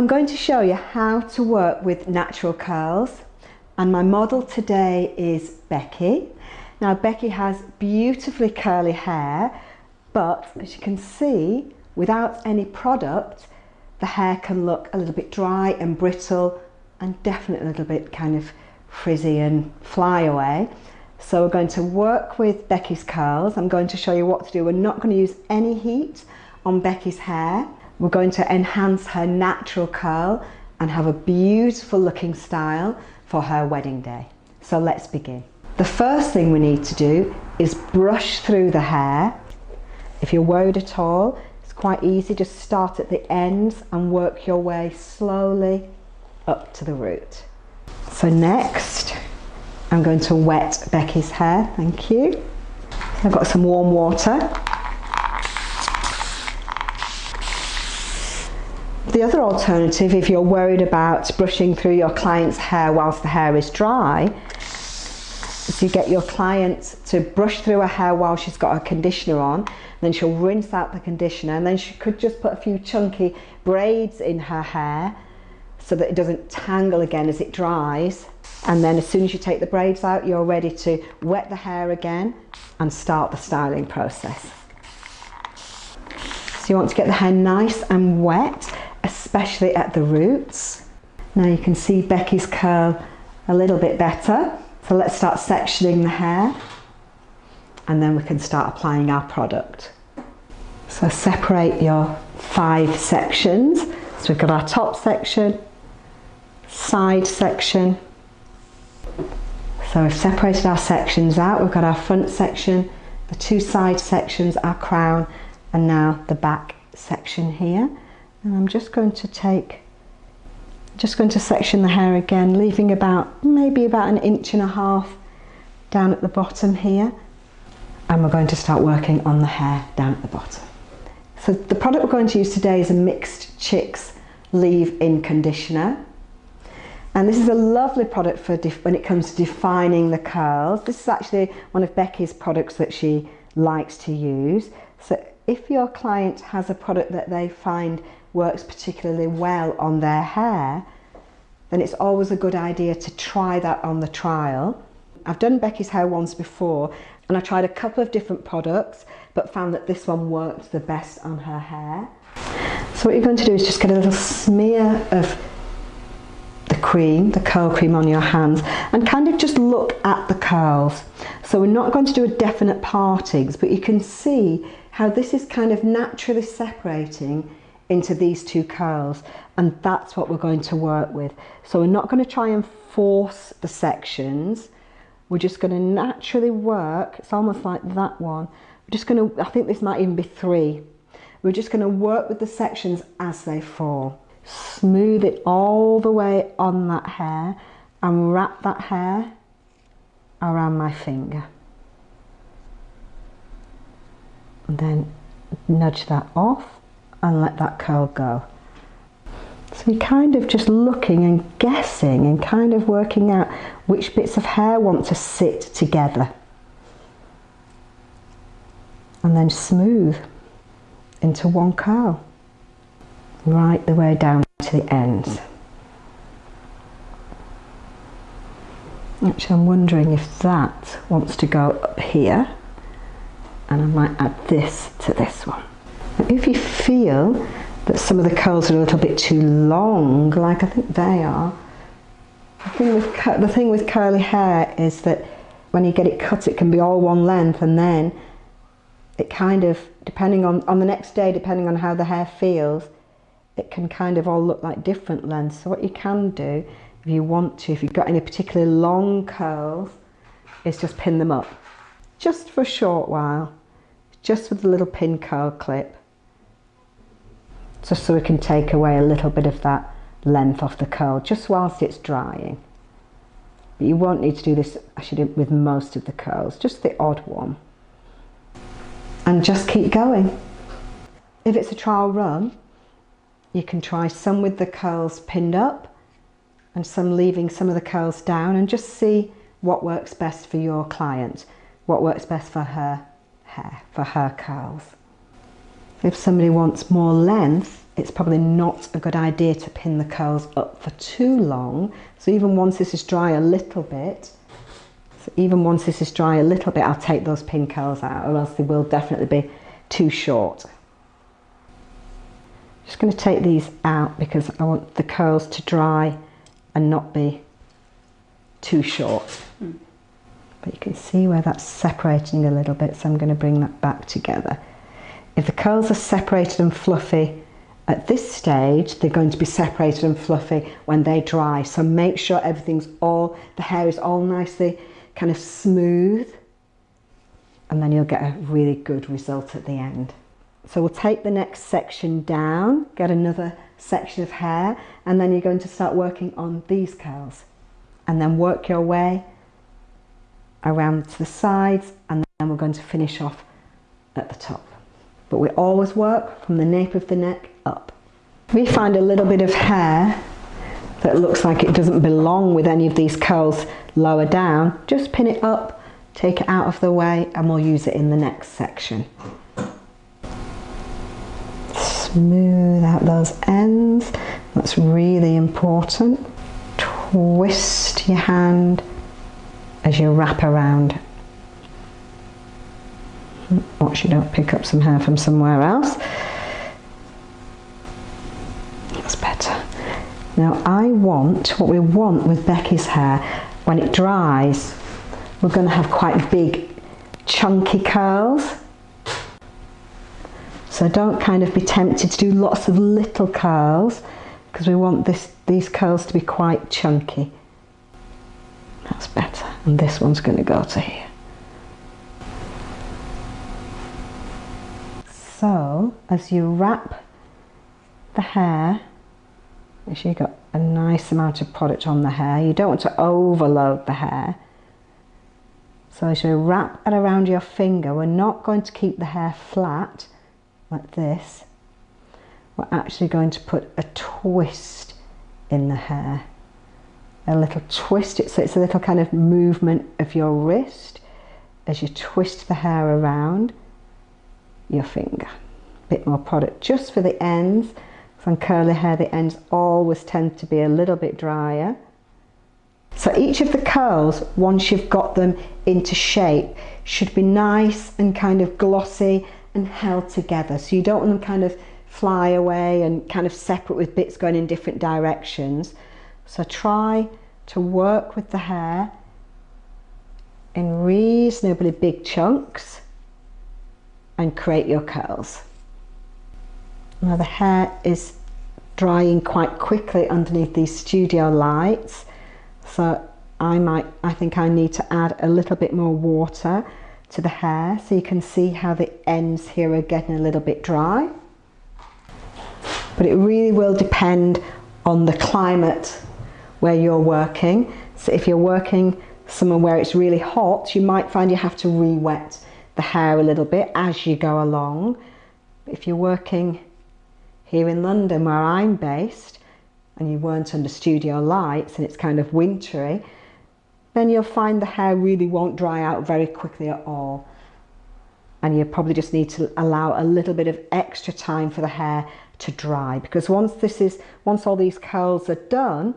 I'm going to show you how to work with natural curls, and my model today is Becky. Now Becky has beautifully curly hair, but as you can see, without any product, the hair can look a little bit dry and brittle and definitely a little bit kind of frizzy and fly away. So we're going to work with Becky's curls. I'm going to show you what to do. We're not going to use any heat on Becky's hair. We're going to enhance her natural curl and have a beautiful looking style for her wedding day. So let's begin. The first thing we need to do is brush through the hair. If you're worried at all, it's quite easy. Just start at the ends and work your way slowly up to the root. So next, I'm going to wet Becky's hair. Thank you. I've got some warm water. The other alternative, if you're worried about brushing through your client's hair whilst the hair is dry, is you get your client to brush through her hair while she's got her conditioner on, then she'll rinse out the conditioner, and then she could just put a few chunky braids in her hair so that it doesn't tangle again as it dries. And then as soon as you take the braids out, you're ready to wet the hair again and start the styling process. So you want to get the hair nice and wet, especially at the roots. Now you can see Becky's curl a little bit better. So let's start sectioning the hair and then we can start applying our product. So separate your 5 sections. So we've got our top section, side section. So we've separated our sections out. We've got our front section, the 2 side sections, our crown, and now the back section here. And I'm just going to section the hair again, leaving maybe about 1.5 inches down at the bottom here. And we're going to start working on the hair down at the bottom. So the product we're going to use today is a Mixed Chicks leave-in conditioner. And this is a lovely product for when it comes to defining the curls. This is actually one of Becky's products that she likes to use. So if your client has a product that they find works particularly well on their hair, then it's always a good idea to try that on the trial. I've done Becky's hair once before and I tried a couple of different products but found that this one worked the best on her hair. So what you're going to do is just get a little smear of the cream, the curl cream on your hands, and kind of just look at the curls. So we're not going to do a definite partings, but you can see how this is kind of naturally separating into these 2 curls, and that's what we're going to work with. So we're not going to try and force the sections. We're just going to naturally work. It's almost like that one. We're just going to, I think this might even be 3. We're just going to work with the sections as they fall. Smooth it all the way on that hair and wrap that hair around my finger. And then nudge that off and let that curl go. So you're kind of just looking and guessing and kind of working out which bits of hair want to sit together. And then smooth into one curl, right the way down to the ends. Actually, I'm wondering if that wants to go up here, and I might add this to this one. If you feel that some of the curls are a little bit too long, like I think they are, the thing with curly hair is that when you get it cut, it can be all one length, and then it kind of, depending on the next day, depending on how the hair feels, it can kind of all look like different lengths. So what you can do, if you want to, if you've got any particularly long curls, is just pin them up, just for a short while, just with a little pin curl clip, just so we can take away a little bit of that length off the curl, just whilst it's drying. But you won't need to do this actually with most of the curls, just the odd one. And just keep going. If it's a trial run, you can try some with the curls pinned up and some leaving some of the curls down, and just see what works best for your client, what works best for her hair, for her curls. If somebody wants more length, it's probably not a good idea to pin the curls up for too long. So even once this is dry a little bit, I'll take those pin curls out, or else they will definitely be too short. Just going to take these out because I want the curls to dry and not be too short. But you can see where that's separating a little bit, so I'm going to bring that back together. If the curls are separated and fluffy at this stage, they're going to be separated and fluffy when they dry. So make sure the hair is all nicely kind of smooth, and then you'll get a really good result at the end. So we'll take the next section down, get another section of hair, and then you're going to start working on these curls. And then work your way around to the sides, and then we're going to finish off at the top. But we always work from the nape of the neck up. If we find a little bit of hair that looks like it doesn't belong with any of these curls lower down, just pin it up, take it out of the way, and we'll use it in the next section. Smooth out those ends, that's really important. Twist your hand as you wrap around. Watch you don't pick up some hair from somewhere else. That's better. Now what we want with Becky's hair, when it dries, we're going to have quite big chunky curls. So don't kind of be tempted to do lots of little curls, because we want these curls to be quite chunky. That's better. And this one's going to go to here. So as you wrap the hair, make sure you've got a nice amount of product on the hair. You don't want to overload the hair. So as you wrap it around your finger, we're not going to keep the hair flat like this. We're actually going to put a twist in the hair. A little twist, so it's a little kind of movement of your wrist as you twist the hair around your finger. A bit more product just for the ends. So on curly hair, the ends always tend to be a little bit drier. So each of the curls, once you've got them into shape, should be nice and kind of glossy and held together. So you don't want them kind of fly away and kind of separate with bits going in different directions. So try to work with the hair in reasonably big chunks and create your curls. Now the hair is drying quite quickly underneath these studio lights, so I think I need to add a little bit more water to the hair, so you can see how the ends here are getting a little bit dry. But it really will depend on the climate where you're working. So if you're working somewhere where it's really hot, you might find you have to re-wet the hair a little bit as you go along. If you're working here in London where I'm based, and you weren't under studio lights and it's kind of wintry, then you'll find the hair really won't dry out very quickly at all. And you probably just need to allow a little bit of extra time for the hair to dry, because once all these curls are done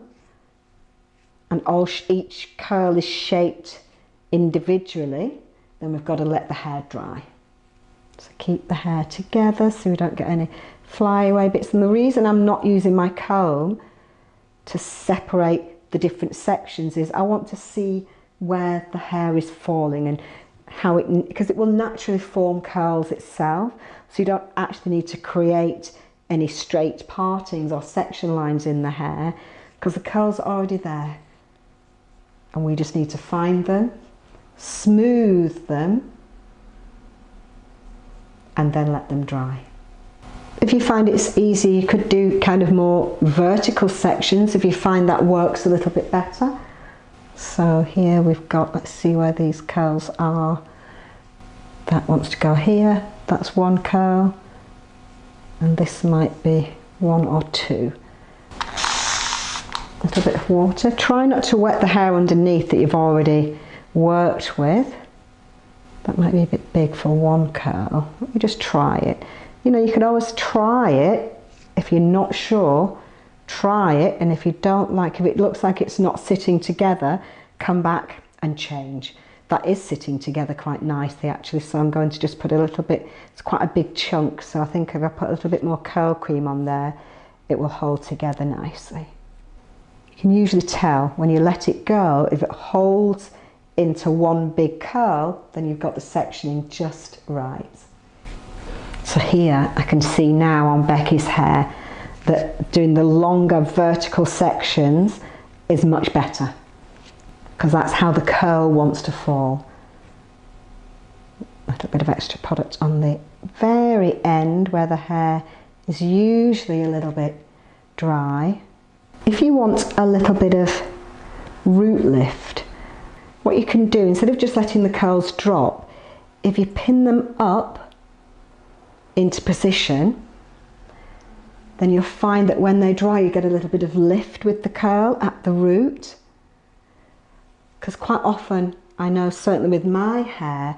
and each curl is shaped individually, then we've got to let the hair dry. So keep the hair together so we don't get any flyaway bits. And the reason I'm not using my comb to separate the different sections is I want to see where the hair is falling and how because it will naturally form curls itself, so you don't actually need to create any straight partings or section lines in the hair, because the curls are already there and we just need to find them, smooth them, and then let them dry. If you find it's easy, you could do kind of more vertical sections if you find that works a little bit better. So here we've got, let's see where these curls are. That wants to go here, that's one curl, and this might be one or two. A little bit of water. Try not to wet the hair underneath that you've already worked with. That might be a bit big for one curl. Let me just try it. You know, you can always try it If you're not sure, try it, and if you don't like, if it looks like it's not sitting together, come back and change. That is sitting together quite nicely actually, so I'm going to just put a little bit, it's quite a big chunk, so I think if I put a little bit more curl cream on there, it will hold together nicely. You can usually tell when you let it go, if it holds into one big curl, then you've got the sectioning just right. So here I can see now on Becky's hair that doing the longer vertical sections is much better, because that's how the curl wants to fall. A little bit of extra product on the very end where the hair is usually a little bit dry. If you want a little bit of root lift, what you can do, instead of just letting the curls drop, if you pin them up into position, then you'll find that when they dry you get a little bit of lift with the curl at the root. Because quite often, I know certainly with my hair,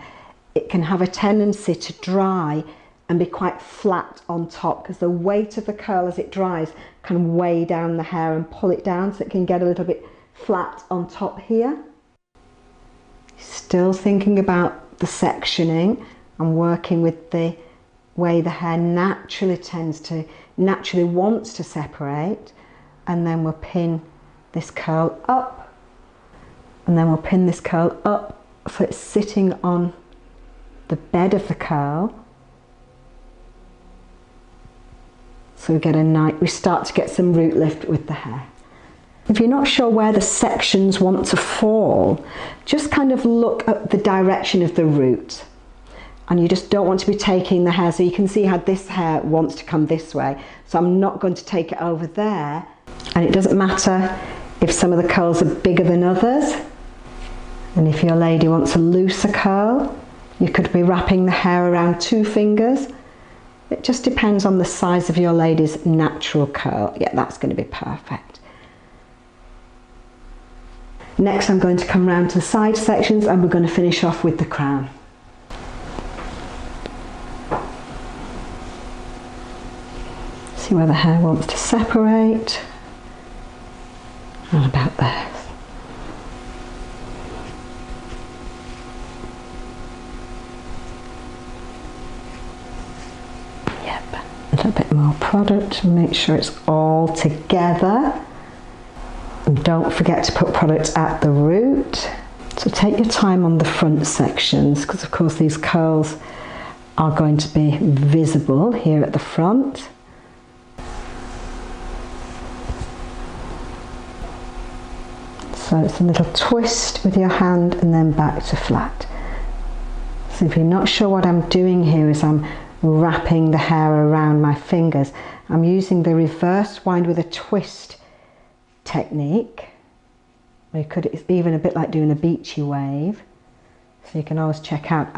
it can have a tendency to dry and be quite flat on top, because the weight of the curl as it dries can weigh down the hair and pull it down, so it can get a little bit flat on top here. Still thinking about the sectioning and working with the way the hair naturally wants to separate, and then we'll pin this curl up, and then we'll pin this curl up so it's sitting on the bed of the curl. So we start to get some root lift with the hair. If you're not sure where the sections want to fall, just kind of look at the direction of the root. And you just don't want to be taking the hair, so you can see how this hair wants to come this way. So I'm not going to take it over there. And it doesn't matter if some of the curls are bigger than others. And if your lady wants a looser curl, you could be wrapping the hair around 2 fingers. It just depends on the size of your lady's natural curl. Yeah, that's going to be perfect. Next I'm going to come round to the side sections, and we're going to finish off with the crown. See where the hair wants to separate, and about there. Yep, a little bit more product to make sure it's all together. And don't forget to put product at the root. So take your time on the front sections, because of course these curls are going to be visible here at the front. So it's a little twist with your hand and then back to flat. So if you're not sure what I'm doing here, is I'm wrapping the hair around my fingers. I'm using the reverse wind with a twist technique. It's even a bit like doing a beachy wave. So you can always check out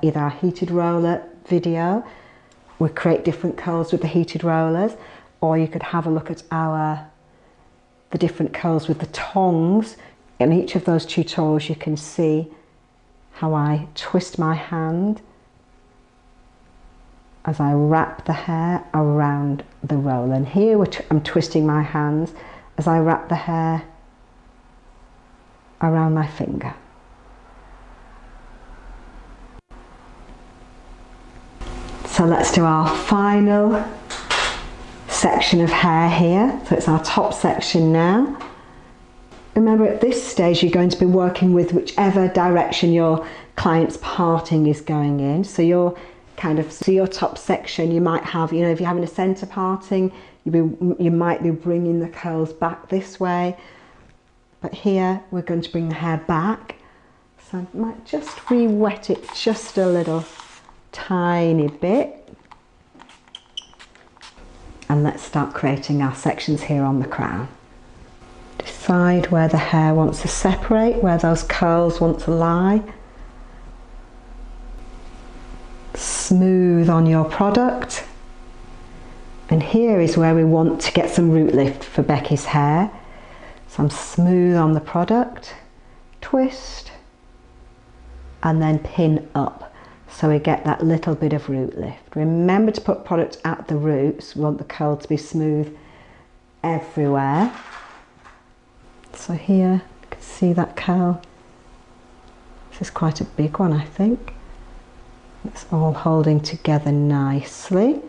either our heated roller video. We create different curls with the heated rollers, or you could have a look at the different curls with the tongs. In each of those tutorials you can see how I twist my hand as I wrap the hair around the roller. And here I'm twisting my hands as I wrap the hair around my finger. So let's do our final section of hair here. So it's our top section now. Remember, at this stage you're going to be working with whichever direction your client's parting is going in. So your top section, you might have, if you're having a centre parting, you might be bringing the curls back this way. But here we're going to bring the hair back. So I might just re-wet it just a little tiny bit. And let's start creating our sections here on the crown. Decide where the hair wants to separate, where those curls want to lie. Smooth on your product. And here is where we want to get some root lift for Becky's hair. So I'm smooth on the product, twist, and then pin up. so we get that little bit of root lift. Remember to put product at the roots. We want the curl to be smooth everywhere. So here you can see that curl. This is quite a big one, I think. It's all holding together nicely.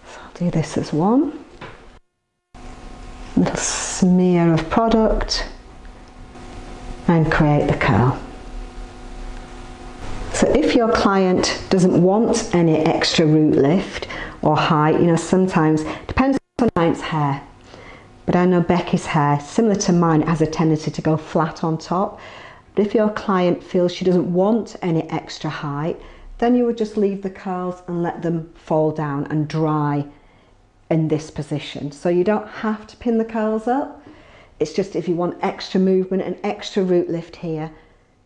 So I'll do this as one. A little smear of product and create the curl. So if your client doesn't want any extra root lift or height, you know, sometimes, depends on the client's hair, but I know Becky's hair, similar to mine, has a tendency to go flat on top. But if your client feels she doesn't want any extra height, then you would just leave the curls and let them fall down and dry in this position. So you don't have to pin the curls up. It's just if you want extra movement and extra root lift here,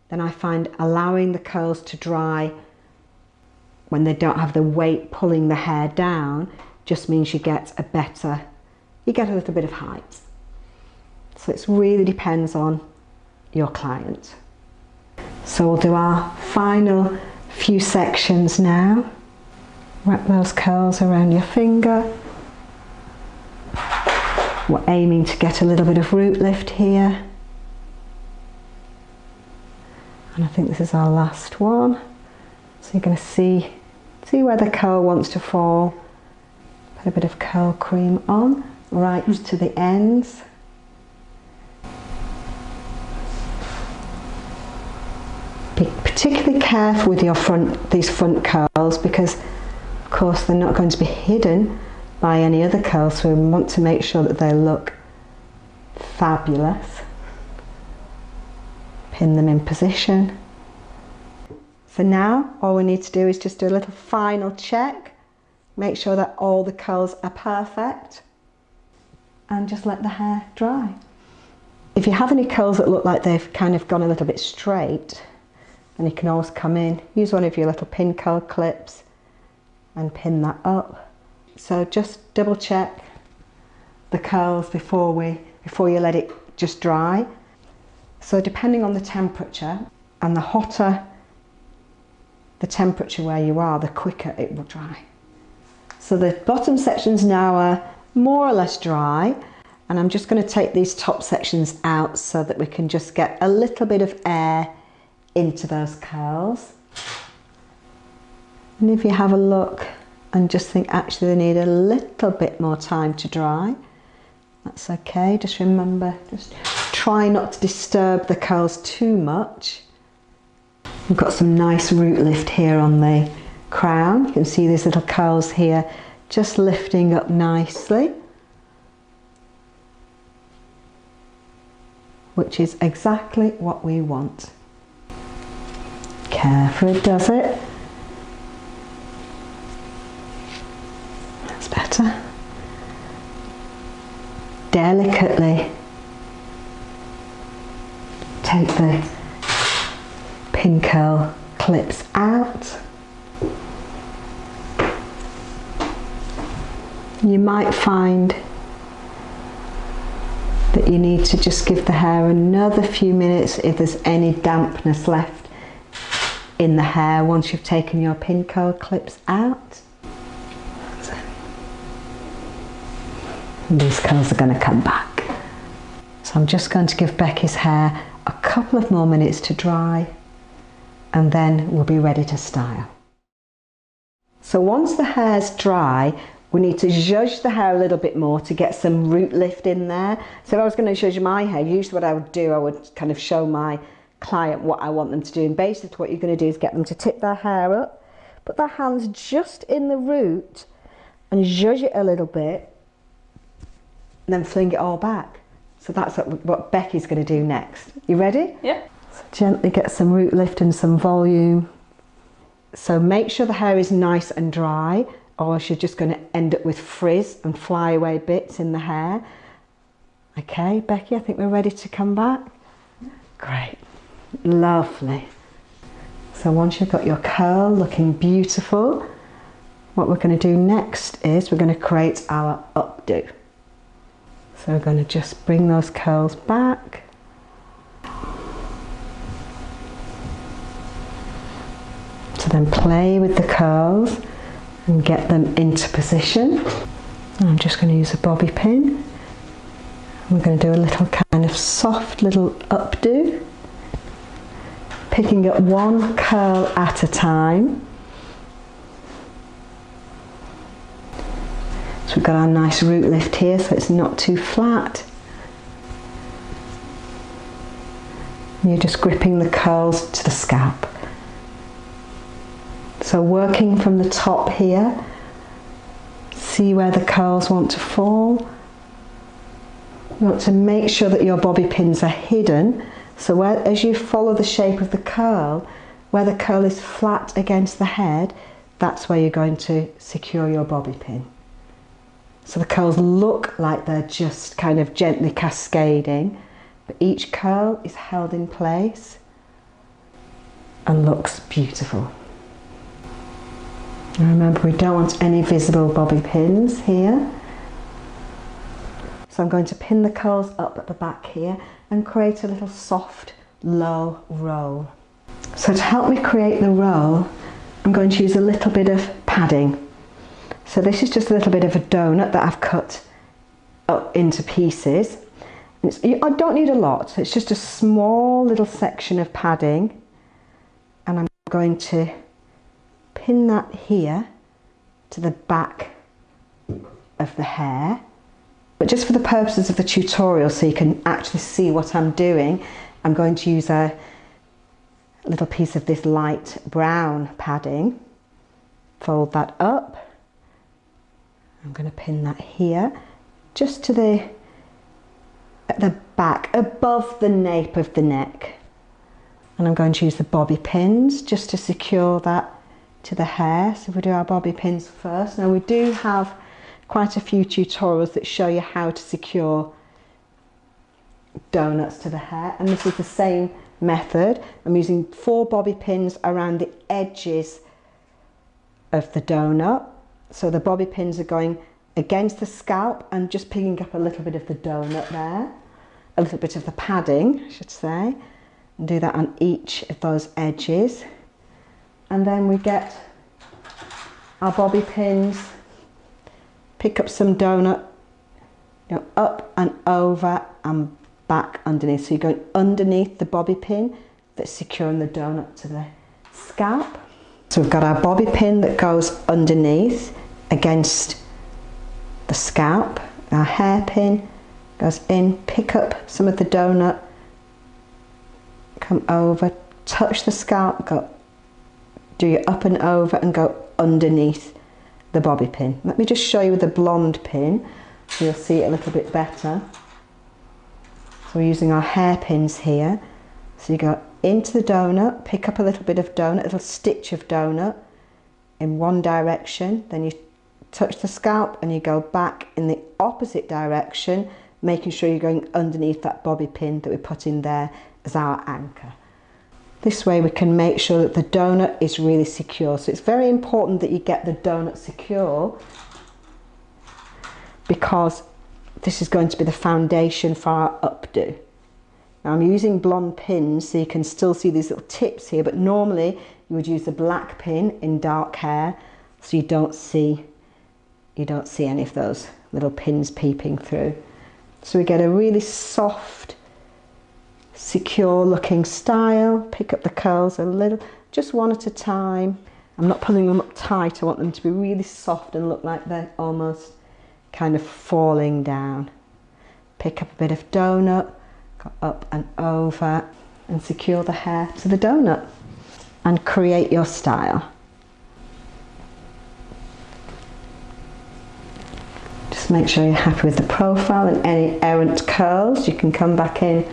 then I find allowing the curls to dry when they don't have the weight pulling the hair down just means you get a little bit of height. So it really depends on your client. So we'll do our final few sections now. Wrap those curls around your finger. We're aiming to get a little bit of root lift here. And I think this is our last one. So you're going to see where the curl wants to fall. Put a bit of curl cream on, right to the ends. Be particularly careful with these front curls because, of course, they're not going to be hidden by any other curls, so we want to make sure that they look fabulous. Pin them in position. So now all we need to do is just do a little final check, make sure that all the curls are perfect, and just let the hair dry. If you have any curls that look like they've kind of gone a little bit straight, then you can always come in, use one of your little pin curl clips and pin that up. So just double check the curls before you let it just dry. So depending on the temperature, and the hotter the temperature where you are, the quicker it will dry. So the bottom sections now are more or less dry, and I'm just going to take these top sections out so that we can just get a little bit of air into those curls. And if you have a look and just think actually they need a little bit more time to dry, that's okay. Just remember, just try not to disturb the curls too much. We've got some nice root lift here on the crown. You can see these little curls here just lifting up nicely, which is exactly what we want. Carefully does it. That's better. Delicately take the pin curl clips out. You might find that you need to just give the hair another few minutes if there's any dampness left in the hair once you've taken your pin curl clips out. And these curls are going to come back. So I'm just going to give Becky's hair a couple of more minutes to dry, and then we'll be ready to style. So once the hair's dry, we need to zhuzh the hair a little bit more to get some root lift in there. So if I was going to zhuzh my hair, usually what I would do, I would kind of show my client what I want them to do. And basically what you're going to do is get them to tip their hair up, put their hands just in the root and zhuzh it a little bit, and then fling it all back. So that's what Becky's going to do next. You ready? Yeah. So gently get some root lift and some volume. So make sure the hair is nice and dry, or else you're just going to end up with frizz and flyaway bits in the hair. Okay, Becky, I think we're ready to come back. Great, lovely. So once you've got your curl looking beautiful, what we're going to do next is we're going to create our updo. So we're going to just bring those curls back. To Then play with the curls and get them into position. I'm just going to use a bobby pin. We're going to do a little kind of soft little updo, picking up one curl at a time. So we've got our nice root lift here, so it's not too flat. And you're just gripping the curls to the scalp. So working from the top here, see where the curls want to fall. You want to make sure that your bobby pins are hidden, so as you follow the shape of the curl, where the curl is flat against the head, that's where you're going to secure your bobby pin. So the curls look like they're just kind of gently cascading, but each curl is held in place and looks beautiful. And remember, we don't want any visible bobby pins here. So I'm going to pin the curls up at the back here and create a little soft, low roll. So to help me create the roll, I'm going to use a little bit of padding. So this is just a little bit of a donut that I've cut up into pieces. I don't need a lot, it's just a small little section of padding, and I'm going to pin that here to the back of the hair. But just for the purposes of the tutorial, so you can actually see what I'm doing, I'm going to use a little piece of this light brown padding, fold that up. I'm going to pin that here, just to at the back, above the nape of the neck. And I'm going to use the bobby pins just to secure that to the hair. So we'll do our bobby pins first. Now we do have quite a few tutorials that show you how to secure donuts to the hair, and this is the same method. I'm using 4 bobby pins around the edges of the donut. So the bobby pins are going against the scalp and just picking up a little bit of the donut there, a little bit of the padding, I should say, and do that on each of those edges. And then we get our bobby pins, pick up some donut, up and over and back underneath. So you're going underneath the bobby pin that's securing the donut to the scalp. So we've got our bobby pin that goes underneath against the scalp. Our hairpin goes in, pick up some of the donut, come over, touch the scalp, go, do your up and over and go underneath the bobby pin. Let me just show you with the blonde pin so you'll see it a little bit better. So we're using our hairpins here. So you go into the donut, pick up a little bit of donut, a little stitch of donut in one direction, then you touch the scalp and you go back in the opposite direction, making sure you're going underneath that bobby pin that we put in there as our anchor. This way we can make sure that the donut is really secure. So it's very important that you get the donut secure, because this is going to be the foundation for our updo. Now I'm using blonde pins so you can still see these little tips here, but normally you would use a black pin in dark hair so you don't see any of those little pins peeping through. So we get a really soft, secure looking style. Pick up the curls a little, just one at a time. I'm not pulling them up tight, I want them to be really soft and look like they're almost kind of falling down. Pick up a bit of donut, go up and over and secure the hair to the donut and create your style. Just make sure you're happy with the profile, and any errant curls you can come back in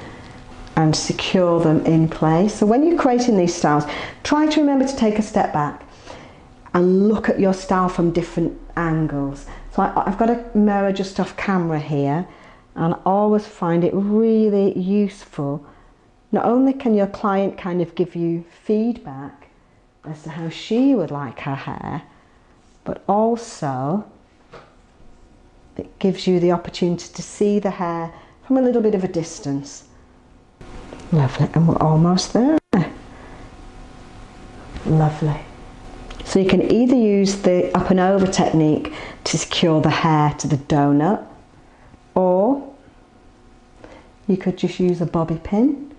and secure them in place. So when you're creating these styles, try to remember to take a step back and look at your style from different angles. So I've got a mirror just off camera here, and I always find it really useful. Not only can your client kind of give you feedback as to how she would like her hair, but also it gives you the opportunity to see the hair from a little bit of a distance. Lovely, and we're almost there. Lovely. So you can either use the up and over technique to secure the hair to the donut, or you could just use a bobby pin.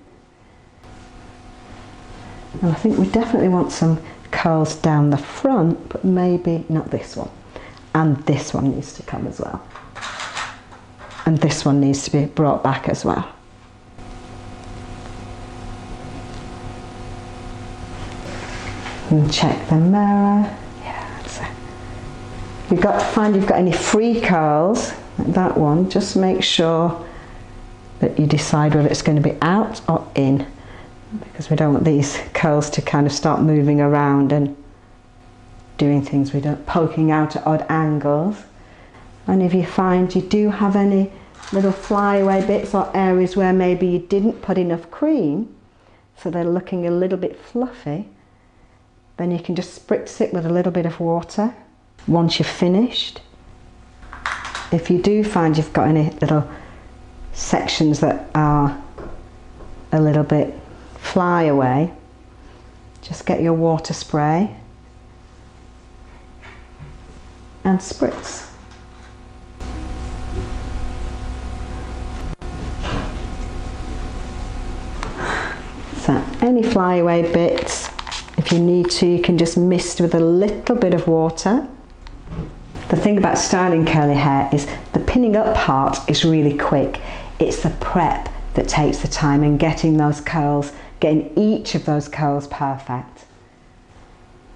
And I think we definitely want some curls down the front, but maybe not this one. And this one needs to come as well. And this one needs to be brought back as well. And check the mirror. Yeah, that's it. You've got to find you've got any free curls, like that one. Just make sure that you decide whether it's going to be out or in, because we don't want these curls to kind of start moving around and doing things we don't, poking out at odd angles. And if you find you do have any little flyaway bits or areas where maybe you didn't put enough cream, so they're looking a little bit fluffy, then you can just spritz it with a little bit of water once you're finished. If you do find you've got any little sections that are a little bit flyaway, just get your water spray and spritz. So any flyaway bits, if you need to, you can just mist with a little bit of water. The thing about styling curly hair is the pinning up part is really quick. It's the prep that takes the time, and getting those curls, getting each of those curls perfect.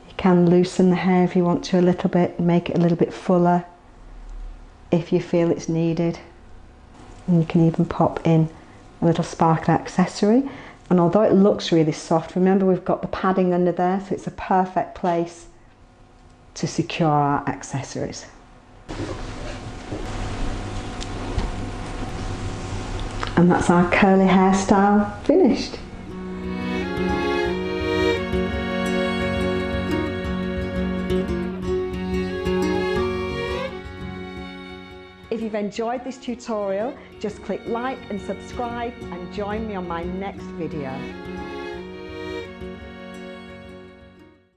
You can loosen the hair if you want to a little bit, make it a little bit fuller if you feel it's needed. And you can even pop in a little sparkle accessory. And although it looks really soft, remember we've got the padding under there, so it's a perfect place to secure our accessories. And that's our curly hairstyle finished. If you've enjoyed this tutorial, just click like and subscribe and join me on my next video.